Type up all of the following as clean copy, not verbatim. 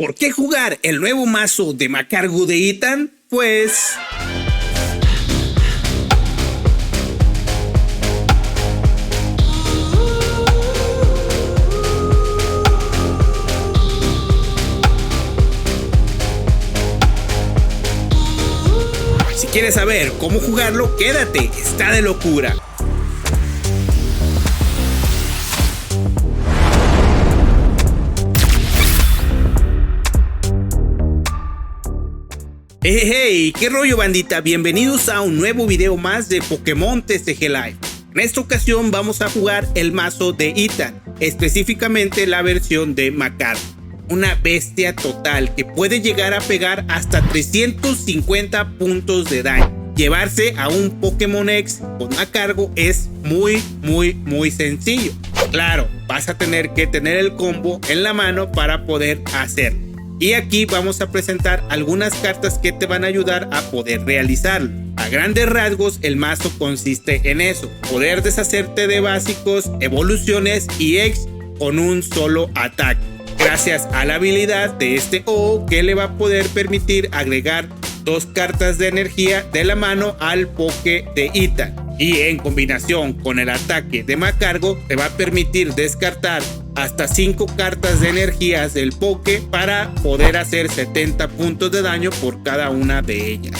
¿Por qué jugar el nuevo mazo de Macargo de Ethan? Pues... si quieres saber cómo jugarlo, quédate, está de locura. Hey, qué rollo bandita, bienvenidos a un nuevo video más de Pokémon TCG Live. En esta ocasión vamos a jugar el mazo de Ethan, específicamente la versión de Macargo. Una bestia total que puede llegar a pegar hasta 350 puntos de daño. Llevarse a un Pokémon X con Macargo es muy sencillo. Claro, vas a tener que tener el combo en la mano para poder hacerlo. Y aquí vamos a presentar algunas cartas que te van a ayudar a poder realizarlo. A grandes rasgos, el mazo consiste en eso: poder deshacerte de básicos, evoluciones y X con un solo ataque, gracias a la habilidad de este O que le va a poder permitir agregar 2 cartas de energía de la mano al Poké de Ethan. Y en combinación con el ataque de Macargo te va a permitir descartar hasta 5 cartas de energías del Poké para poder hacer 70 puntos de daño por cada una de ellas.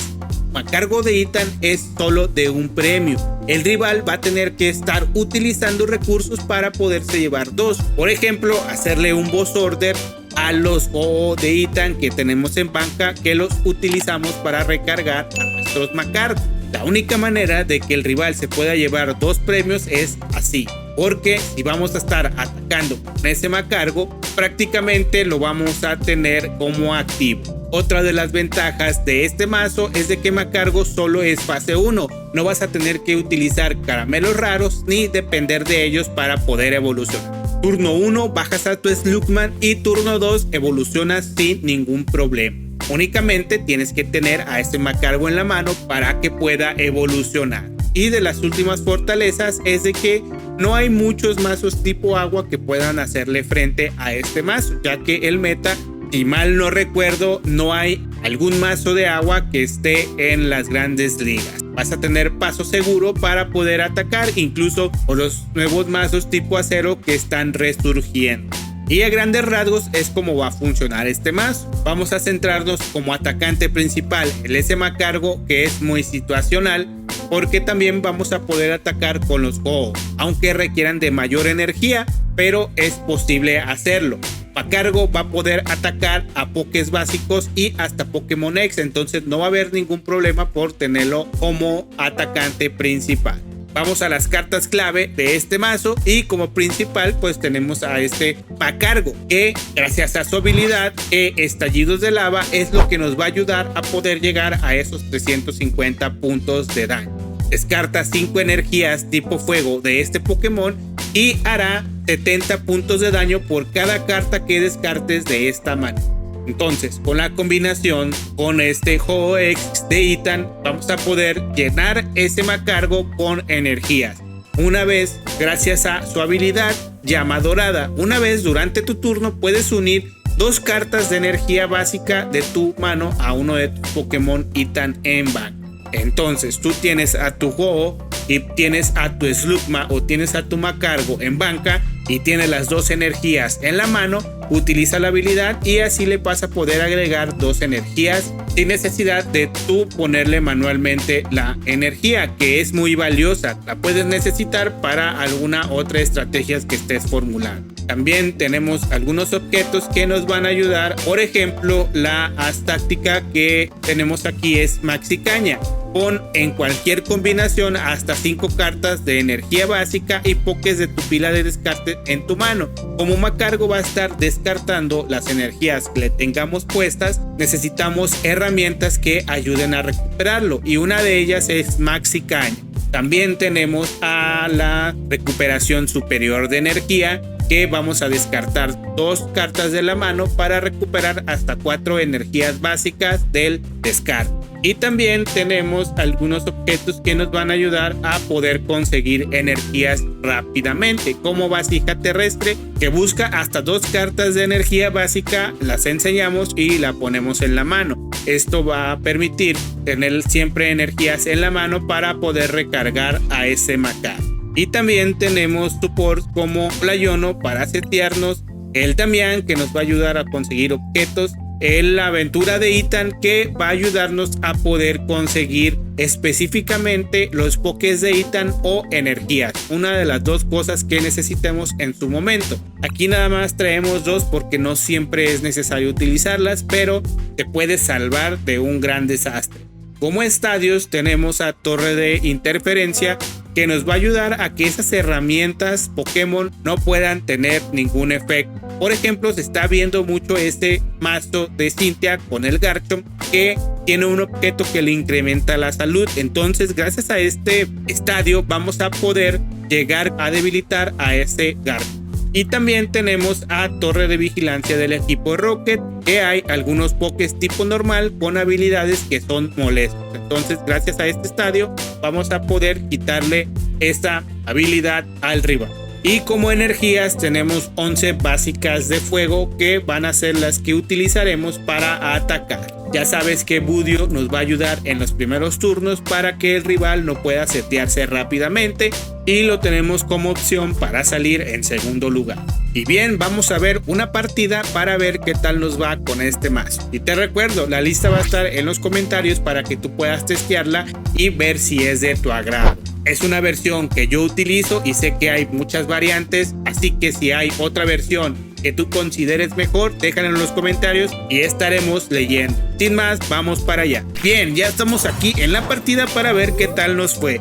Macargo de Ethan es solo de un premio. El rival va a tener que estar utilizando recursos para poderse llevar 2. Por ejemplo, hacerle un boss order a los OO de Ethan que tenemos en banca, que los utilizamos para recargar a nuestros Macargo. La única manera de que el rival se pueda llevar 2 premios es así, porque si vamos a estar atacando con ese Macargo, prácticamente lo vamos a tener como activo. Otra de las ventajas de este mazo es de que Macargo solo es fase 1. No vas a tener que utilizar caramelos raros ni depender de ellos para poder evolucionar. Turno 1 bajas a tu Slugman y turno 2 evolucionas sin ningún problema. Únicamente tienes que tener a este Macargo en la mano para que pueda evolucionar. Y de las últimas fortalezas es de que no hay muchos mazos tipo agua que puedan hacerle frente a este mazo, ya que el meta, si mal no recuerdo, no hay algún mazo de agua que esté en las grandes ligas. Vas a tener paso seguro para poder atacar, incluso con los nuevos mazos tipo acero que están resurgiendo. Y a grandes rasgos es como va a funcionar este mazo. Vamos a centrarnos como atacante principal el S Macargo, que es muy situacional, porque también vamos a poder atacar con los Go, aunque requieran de mayor energía, pero es posible hacerlo. Macargo va a poder atacar a Pokés básicos y hasta Pokémon X, entonces no va a haber ningún problema por tenerlo como atacante principal. Vamos a las cartas clave de este mazo y como principal pues tenemos a este Macargo, que gracias a su habilidad estallidos de lava es lo que nos va a ayudar a poder llegar a esos 350 puntos de daño. Descarta 5 energías tipo fuego de este Pokémon y hará 70 puntos de daño por cada carta que descartes de esta mano. Entonces, con la combinación con este Ho-X de Ethan, vamos a poder llenar ese Macargo con energías. Una vez, gracias a su habilidad Llama Dorada, una vez durante tu turno puedes unir 2 cartas de energía básica de tu mano a uno de tus Pokémon Ethan en banca. Entonces, tú tienes a tu Ho y tienes a tu Slugma o tienes a tu Macargo en banca y tienes las 2 energías en la mano. Utiliza la habilidad y así le vas a poder agregar 2 energías sin necesidad de tú ponerle manualmente la energía, que es muy valiosa. La puedes necesitar para alguna otra estrategia que estés formulando. También tenemos algunos objetos que nos van a ayudar. Por ejemplo, la as táctica que tenemos aquí es Maxi Caña. Pon en cualquier combinación hasta 5 cartas de energía básica y pokés de tu pila de descarte en tu mano. Como Macargo va a estar descartando las energías que le tengamos puestas, necesitamos herramientas que ayuden a recuperarlo y una de ellas es Maxi Caña. También tenemos a la recuperación superior de energía, que vamos a descartar 2 cartas de la mano para recuperar hasta 4 energías básicas del descarte. Y también tenemos algunos objetos que nos van a ayudar a poder conseguir energías rápidamente, como vasija terrestre, que busca hasta 2 cartas de energía básica, las enseñamos y la ponemos en la mano. Esto va a permitir tener siempre energías en la mano para poder recargar a ese Makar. Y también tenemos support como la Iono para setearnos, el Damián, que nos va a ayudar a conseguir objetos, la aventura de Ethan, que va a ayudarnos a poder conseguir específicamente los pokés de Ethan o energías, una de las 2 cosas que necesitemos en su momento. Aquí nada más traemos 2 porque no siempre es necesario utilizarlas, pero te puedes salvar de un gran desastre. Como estadios tenemos a Torre de Interferencia, que nos va a ayudar a que esas herramientas Pokémon no puedan tener ningún efecto. Por ejemplo, se está viendo mucho este mazo de Cynthia con el Garchomp, que tiene un objeto que le incrementa la salud. Entonces, gracias a este estadio vamos a poder llegar a debilitar a ese Garchomp. Y también tenemos a Torre de Vigilancia del equipo Rocket, que hay algunos pokés tipo normal con habilidades que son molestos. Entonces, gracias a este estadio vamos a poder quitarle esta habilidad al rival. Y como energías tenemos 11 básicas de fuego, que van a ser las que utilizaremos para atacar. Ya sabes que Budio nos va a ayudar en los primeros turnos para que el rival no pueda setearse rápidamente, y lo tenemos como opción para salir en segundo lugar. Y bien, vamos a ver una partida para ver qué tal nos va con este mazo. Y te recuerdo, la lista va a estar en los comentarios para que tú puedas testearla y ver si es de tu agrado. Es una versión que yo utilizo y sé que hay muchas variantes, así que si hay otra versión que tú consideres mejor, déjalo en los comentarios y estaremos leyendo. Sin más, vamos para allá. Bien, ya estamos aquí en la partida para ver qué tal nos fue.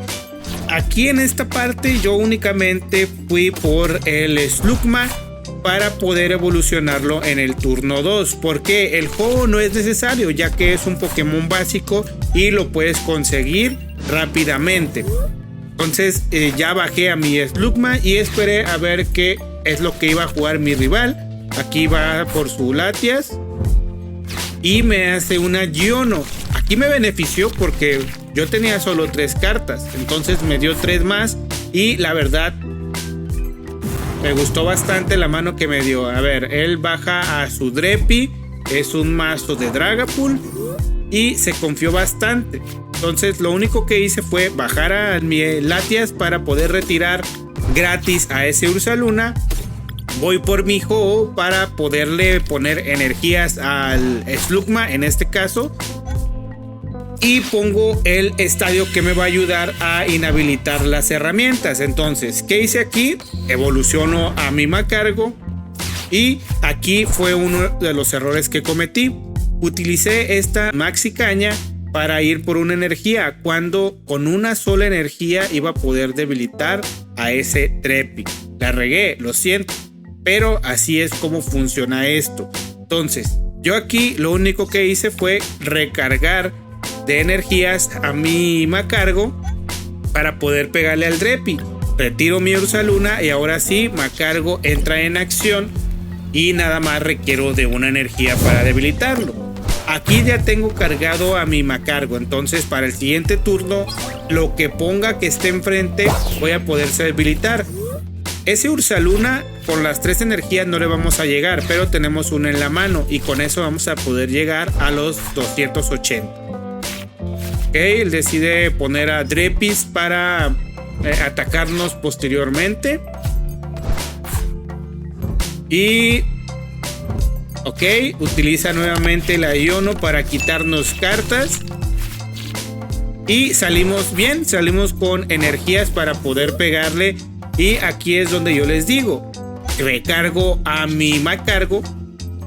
Aquí en esta parte yo únicamente fui por el Slugma para poder evolucionarlo en el turno 2, porque el juego no es necesario, ya que es un Pokémon básico y lo puedes conseguir rápidamente. Entonces ya bajé a mi Slugma y esperé a ver qué es lo que iba a jugar mi rival. Aquí va por su Latias y me hace una Iono. Aquí me benefició porque yo tenía solo 3 cartas, entonces me dio 3 más y la verdad me gustó bastante la mano que me dio. A ver, él baja a su Drepi, es un mazo de Dragapult y se confió bastante. Entonces lo único que hice fue bajar a mi Latias para poder retirar gratis a ese Ursaluna. Voy por mi Ho para poderle poner energías al Slugma en este caso. Y pongo el estadio que me va a ayudar a inhabilitar las herramientas. Entonces, ¿qué hice aquí? Evoluciono a mi Macargo. Y aquí fue uno de los errores que cometí. Utilicé esta Maxi Caña para ir por una energía, cuando con una sola energía iba a poder debilitar a ese Drepi. La regué, lo siento, pero así es como funciona esto. Entonces, yo aquí lo único que hice fue recargar de energías a mi Macargo para poder pegarle al Drepi. Retiro mi Ursaluna y ahora sí, Macargo entra en acción y nada más requiero de una energía para debilitarlo. Aquí ya tengo cargado a mi Macargo, entonces para el siguiente turno lo que ponga que esté enfrente voy a poderse debilitar. Ese Ursaluna con las 3 energías no le vamos a llegar, pero tenemos una en la mano y con eso vamos a poder llegar a los 280. Ok, él decide poner a Drepis para atacarnos posteriormente. Y ok, utiliza nuevamente la Iono para quitarnos cartas. Y salimos bien, salimos con energías para poder pegarle. Y aquí es donde yo les digo, recargo a mi Macargo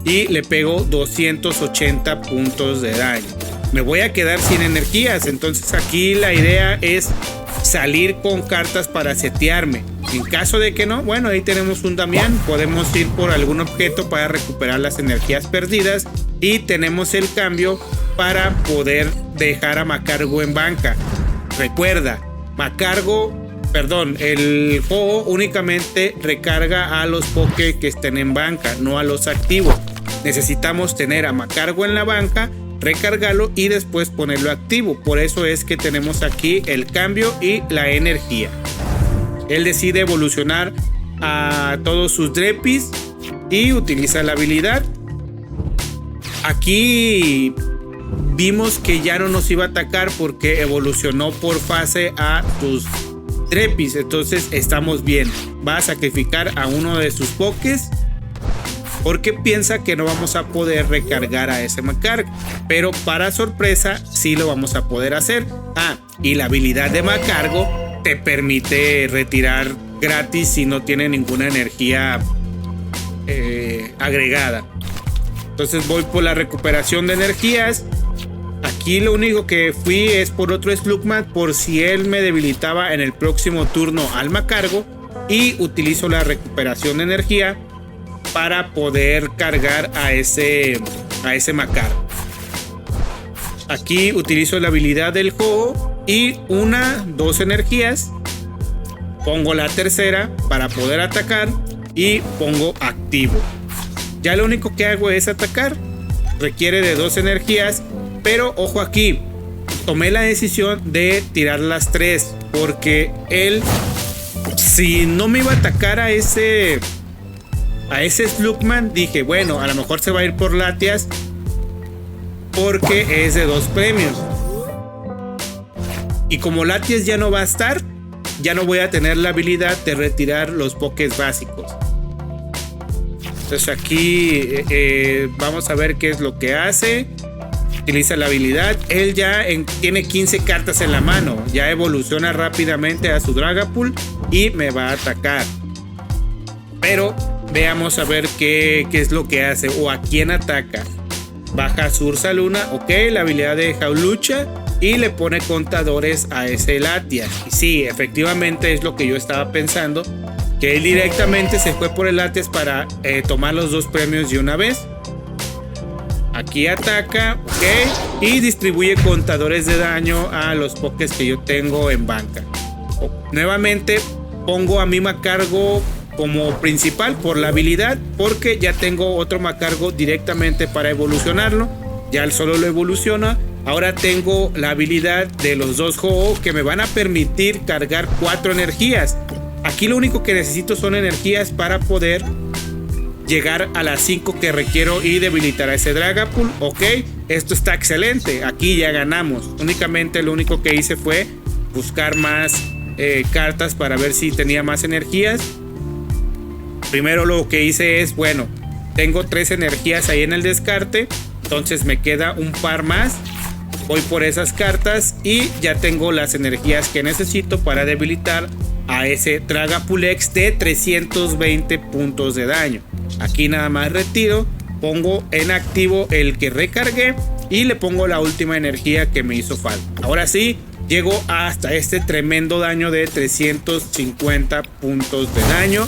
y le pego 280 puntos de daño. Me voy a quedar sin energías, entonces aquí la idea es salir con cartas para setearme. En caso de que no, bueno, ahí tenemos un Damián, podemos ir por algún objeto para recuperar las energías perdidas y tenemos el cambio para poder dejar a Macargo en banca. Recuerda, el juego únicamente recarga a los Poké que estén en banca, no a los activos. Necesitamos tener a Macargo en la banca recargarlo y después ponerlo activo. Por eso es que tenemos aquí el cambio y la energía. Él decide evolucionar a todos sus Drepis y utiliza la habilidad. Aquí vimos que ya no nos iba a atacar porque evolucionó por fase a sus Drepis. Entonces estamos bien. Va a sacrificar a uno de sus pokés porque piensa que no vamos a poder recargar a ese Magcargo, pero para sorpresa sí lo vamos a poder hacer. Y la habilidad de Magcargo te permite retirar gratis si no tiene ninguna energía agregada. Entonces voy por la recuperación de energías. Aquí lo único que fui es por otro Slugma por si él me debilitaba en el próximo turno al Magcargo, y utilizo la recuperación de energía para poder cargar a ese Magcargo. Aquí utilizo la habilidad del Ho-Oh y 2 energías. Pongo la tercera para poder atacar y pongo activo. Ya lo único que hago es atacar. Requiere de 2 energías, pero ojo aquí, tomé la decisión de tirar las 3 porque él, si no me iba a atacar a ese Slugman, dije, bueno, a lo mejor se va a ir por Latias porque es de 2 premios. Y como Latias ya no va a estar, ya no voy a tener la habilidad de retirar los pokés básicos. Entonces aquí vamos a ver qué es lo que hace. Utiliza la habilidad. Él ya tiene 15 cartas en la mano. Ya evoluciona rápidamente a su Dragapult y me va a atacar. Pero veamos a ver qué es lo que hace o a quién ataca. Baja su Ursaluna, ok, la habilidad de Jaulucha, y le pone contadores a ese Latias. Y sí, efectivamente es lo que yo estaba pensando, que él directamente se fue por el Latias para tomar los 2 premios de una vez. Aquí ataca, ok, y distribuye contadores de daño a los pokés que yo tengo en banca. Nuevamente pongo a mi Magcargo como principal por la habilidad, porque ya tengo otro Magcargo directamente para evolucionarlo. Ya él solo lo evoluciona. Ahora tengo la habilidad de los 2 Ho-Oh que me van a permitir cargar 4 energías. Aquí lo único que necesito son energías para poder llegar a las 5 que requiero y debilitar a ese Dragapult. Ok, esto está excelente. Aquí ya ganamos. Únicamente lo único que hice fue buscar más cartas para ver si tenía más energías. Primero lo que hice es, bueno, tengo 3 energías ahí en el descarte, entonces me queda un par más. Voy por esas cartas y ya tengo las energías que necesito para debilitar a ese Dragapult X de 320 puntos de daño. Aquí nada más retiro, pongo en activo el que recargué y le pongo la última energía que me hizo falta. Ahora sí, llego hasta este tremendo daño de 350 puntos de daño.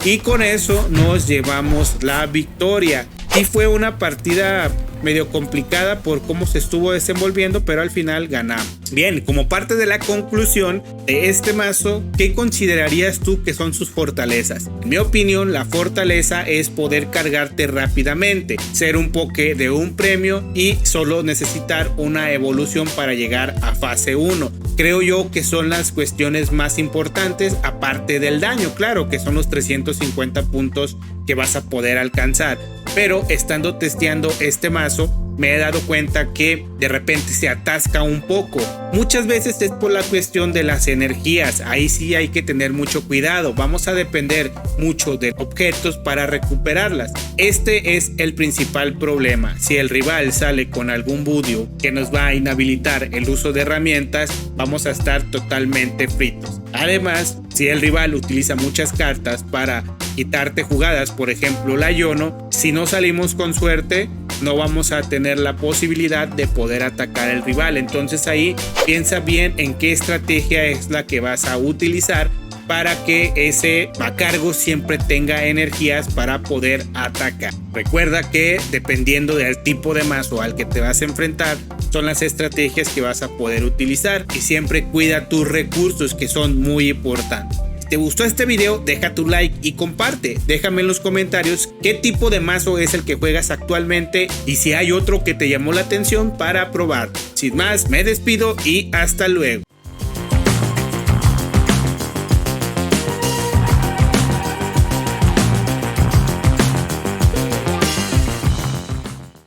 Y con eso nos llevamos la victoria. Y fue una partida medio complicada por cómo se estuvo desenvolviendo, pero al final ganamos. Bien, como parte de la conclusión de este mazo, ¿qué considerarías tú que son sus fortalezas? En mi opinión, la fortaleza es poder cargarte rápidamente, ser un poke de un premio y solo necesitar una evolución para llegar a fase 1. Creo yo que son las cuestiones más importantes, aparte del daño, claro, que son los 350 puntos que vas a poder alcanzar. Pero estando testeando este mazo, me he dado cuenta que de repente se atasca un poco. Muchas veces es por la cuestión de las energías. Ahí sí hay que tener mucho cuidado. Vamos a depender mucho de objetos para recuperarlas. Este es el principal problema. Si el rival sale con algún budio que nos va a inhabilitar el uso de herramientas, vamos a estar totalmente fritos. Además, si el rival utiliza muchas cartas para quitarte jugadas, por ejemplo la Yono, si no salimos con suerte, no vamos a tener la posibilidad de poder atacar al rival. Entonces ahí piensa bien en qué estrategia es la que vas a utilizar para que ese Magcargo siempre tenga energías para poder atacar. Recuerda que dependiendo del tipo de mazo al que te vas a enfrentar, son las estrategias que vas a poder utilizar, y siempre cuida tus recursos, que son muy importantes. te gustó este video, deja tu like y comparte. Déjame en los comentarios qué tipo de mazo es el que juegas actualmente y si hay otro que te llamó la atención para probar. Sin más, me despido y hasta luego.